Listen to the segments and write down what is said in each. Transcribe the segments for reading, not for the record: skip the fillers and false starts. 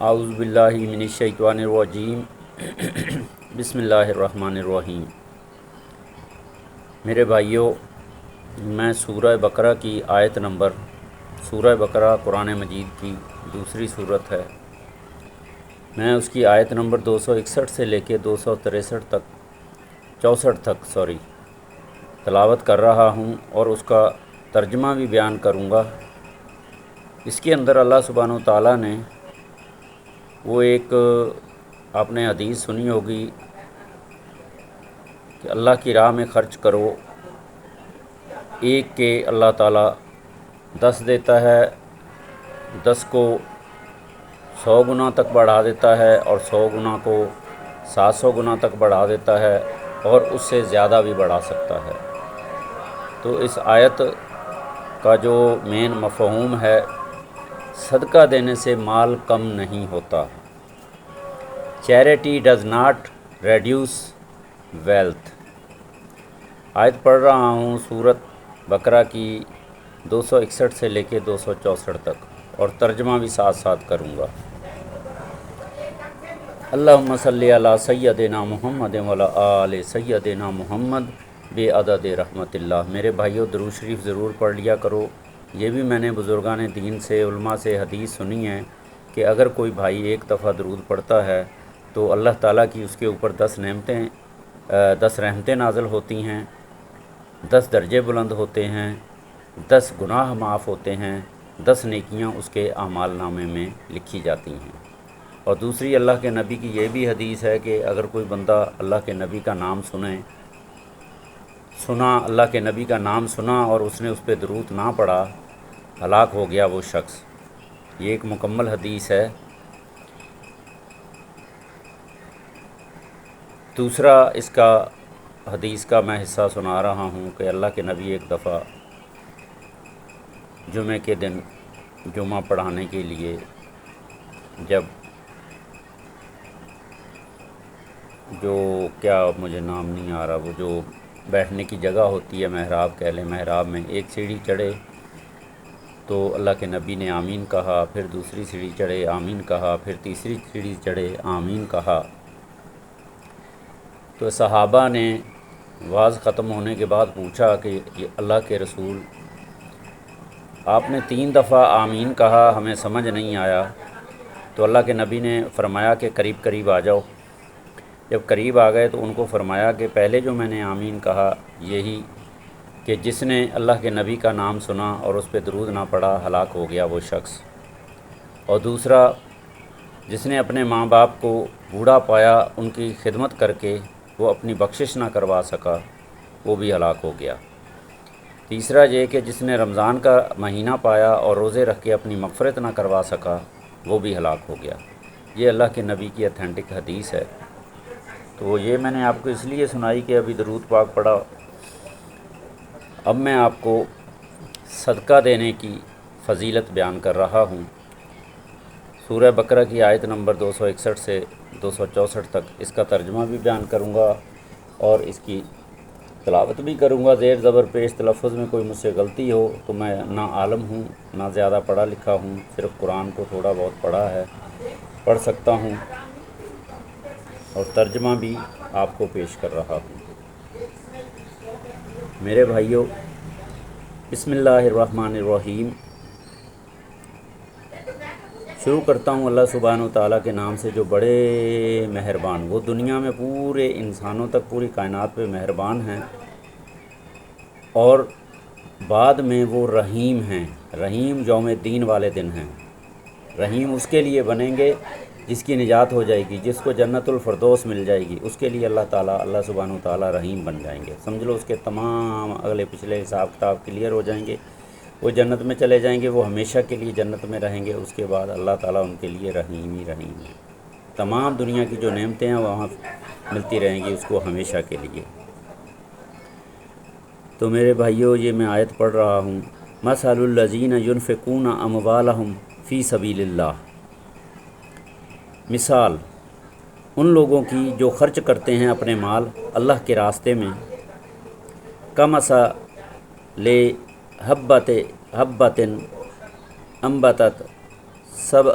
اعوذ باللہ من الشیطان الرجیم بسم اللہ الرحمن الرحیم۔ میرے بھائیوں، میں سورہ بقرہ کی آیت نمبر سورہ بقرہ قرآن مجید کی دوسری صورت ہے، میں اس کی آیت نمبر 261 سے لے کے 263 تک 64 تک تلاوت کر رہا ہوں اور اس کا ترجمہ بھی بیان کروں گا۔ اس کے اندر اللہ سبحانہ و تعالیٰ نے وہ ایک آپ نے حدیث سنی ہوگی کہ اللہ کی راہ میں خرچ کرو، ایک کے اللہ تعالیٰ 10 دیتا ہے، 10 کو 100 گنا تک بڑھا دیتا ہے اور 100 گنا کو 700 گنا تک بڑھا دیتا ہے اور اس سے زیادہ بھی بڑھا سکتا ہے۔ تو اس آیت کا جو مین مفہوم ہے، صدقہ دینے سے مال کم نہیں ہوتا۔ Charity does not reduce wealth. آیت پڑھ رہا ہوں سورت بقرہ کی 261 سے لے کے 264 تک اور ترجمہ بھی ساتھ ساتھ کروں گا۔ اللہم صلی علی سیدنا محمد وعلی آل سیدنا محمد بے عدد رحمت اللہ۔ میرے بھائیوں، درود شریف ضرور پڑھ لیا کرو۔ یہ بھی میں نے بزرگان دین سے، علماء سے حدیث سنی ہے کہ اگر کوئی بھائی ایک دفعہ درود پڑھتا ہے تو اللہ تعالیٰ کی اس کے اوپر 10 رحمتیں نازل ہوتی ہیں، 10 درجے بلند ہوتے ہیں، 10 گناہ معاف ہوتے ہیں، 10 نیکیاں اس کے اعمال نامے میں لکھی جاتی ہیں۔ اور دوسری اللہ کے نبی کی یہ بھی حدیث ہے کہ اگر کوئی بندہ اللہ کے نبی کا نام اللہ کے نبی کا نام سنا اور اس نے اس پہ درود نہ پڑھا، ہلاک ہو گیا وہ شخص۔ یہ ایک مکمل حدیث ہے۔ دوسرا اس کا حدیث کا میں حصہ سنا رہا ہوں کہ اللہ کے نبی ایک دفعہ جمعے کے دن جمعہ پڑھانے کے لیے جب مجھے نام نہیں آ رہا، وہ جو بیٹھنے کی جگہ ہوتی ہے، محراب کہہ لیں، محراب میں ایک سیڑھی چڑھے تو اللہ کے نبی نے آمین کہا، پھر دوسری سیڑھی چڑھے آمین کہا، پھر تیسری سیڑھی چڑھے آمین کہا۔ تو صحابہ نے واز ختم ہونے کے بعد پوچھا کہ یہ اللہ کے رسول، آپ نے 3 دفعہ آمین کہا، ہمیں سمجھ نہیں آیا۔ تو اللہ کے نبی نے فرمایا کہ قریب قریب آ جاؤ۔ جب قریب آ گئے تو ان کو فرمایا کہ پہلے جو میں نے آمین کہا یہی کہ جس نے اللہ کے نبی کا نام سنا اور اس پہ درود نہ پڑھا، ہلاک ہو گیا وہ شخص۔ اور دوسرا، جس نے اپنے ماں باپ کو بوڑھا پایا، ان کی خدمت کر کے وہ اپنی بخشش نہ کروا سکا، وہ بھی ہلاک ہو گیا۔ تیسرا یہ کہ جس نے رمضان کا مہینہ پایا اور روزے رکھ کے اپنی مغفرت نہ کروا سکا، وہ بھی ہلاک ہو گیا۔ یہ اللہ کے نبی کی اتھینٹک حدیث ہے۔ تو یہ میں نے آپ کو اس لیے سنائی کہ ابھی درود پاک پڑھا۔ اب میں آپ کو صدقہ دینے کی فضیلت بیان کر رہا ہوں۔ سورہ بقرہ کی آیت نمبر 261 سے 264 تک اس کا ترجمہ بھی بیان کروں گا اور اس کی تلاوت بھی کروں گا۔ زیر زبر پیش تلفظ میں کوئی مجھ سے غلطی ہو تو میں نہ عالم ہوں، نہ زیادہ پڑھا لکھا ہوں، صرف قرآن کو تھوڑا بہت پڑھا ہے، پڑھ سکتا ہوں اور ترجمہ بھی آپ کو پیش کر رہا ہوں۔ میرے بھائیوں، بسم اللہ الرحمن الرحیم۔ شروع کرتا ہوں اللہ سبحانہ و تعالیٰ کے نام سے جو بڑے مہربان، وہ دنیا میں پورے انسانوں تک، پوری کائنات پہ مہربان ہیں اور بعد میں وہ رحیم ہیں۔ رحیم یوم الدین والے دن ہیں۔ رحیم اس کے لیے بنیں گے جس کی نجات ہو جائے گی، جس کو جنت الفردوس مل جائے گی، اس کے لیے اللہ سبحانہ و تعالیٰ رحیم بن جائیں گے۔ سمجھ لو اس کے تمام اگلے پچھلے حساب کتاب کلیئر ہو جائیں گے، وہ جنت میں چلے جائیں گے، وہ ہمیشہ کے لیے جنت میں رہیں گے۔ اس کے بعد اللہ تعالیٰ ان کے لیے رحیم ہی رحیم ہے۔ تمام دنیا کی جو نعمتیں ہیں وہاں ملتی رہیں گی اس کو ہمیشہ کے لیے۔ تو میرے بھائیوں، یہ میں آیت پڑھ رہا ہوں۔ مثل الذین ينفقون اموالهم فی سبیل اللہ۔ مثال ان لوگوں کی جو خرچ کرتے ہیں اپنے مال اللہ کے راستے میں، کمثل حبۃ انبتت سبع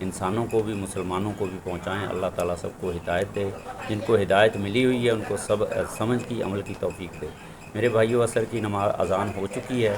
انسانوں کو بھی مسلمانوں کو بھی پہنچائیں۔ اللہ تعالیٰ سب کو ہدایت دے، جن کو ہدایت ملی ہوئی ہے ان کو سمجھ کی عمل کی توفیق دے۔ میرے بھائیو، عصر کی نماز اذان ہو چکی ہے،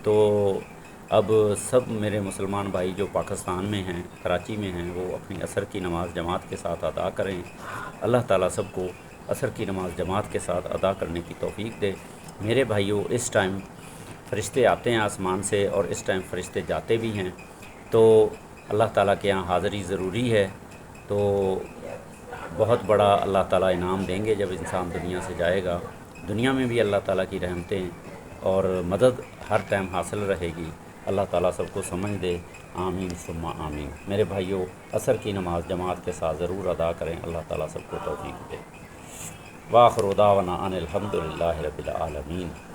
تو اب سب میرے مسلمان بھائی جو پاکستان میں ہیں، کراچی میں ہیں، وہ اپنی عصر کی نماز جماعت کے ساتھ ادا کریں۔ اللہ تعالیٰ سب کو عصر کی نماز جماعت کے ساتھ ادا کرنے کی توفیق دے۔ میرے بھائیو، اس ٹائم فرشتے آتے ہیں آسمان سے اور اس ٹائم فرشتے جاتے بھی ہیں، تو اللہ تعالیٰ کے یہاں حاضری ضروری ہے۔ تو بہت بڑا اللہ تعالیٰ انعام دیں گے جب انسان دنیا سے جائے گا۔ دنیا میں بھی اللہ تعالیٰ کی رحمتیں اور مدد ہر ٹائم حاصل رہے گی۔ اللہ تعالیٰ سب کو سمجھ دے، آمین ثم آمین۔ میرے بھائیو، عصر کی نماز جماعت کے ساتھ ضرور ادا کریں، اللہ تعالیٰ سب کو توفیق دے۔ وآخر دعوانا ان الحمد للہ رب العالمین۔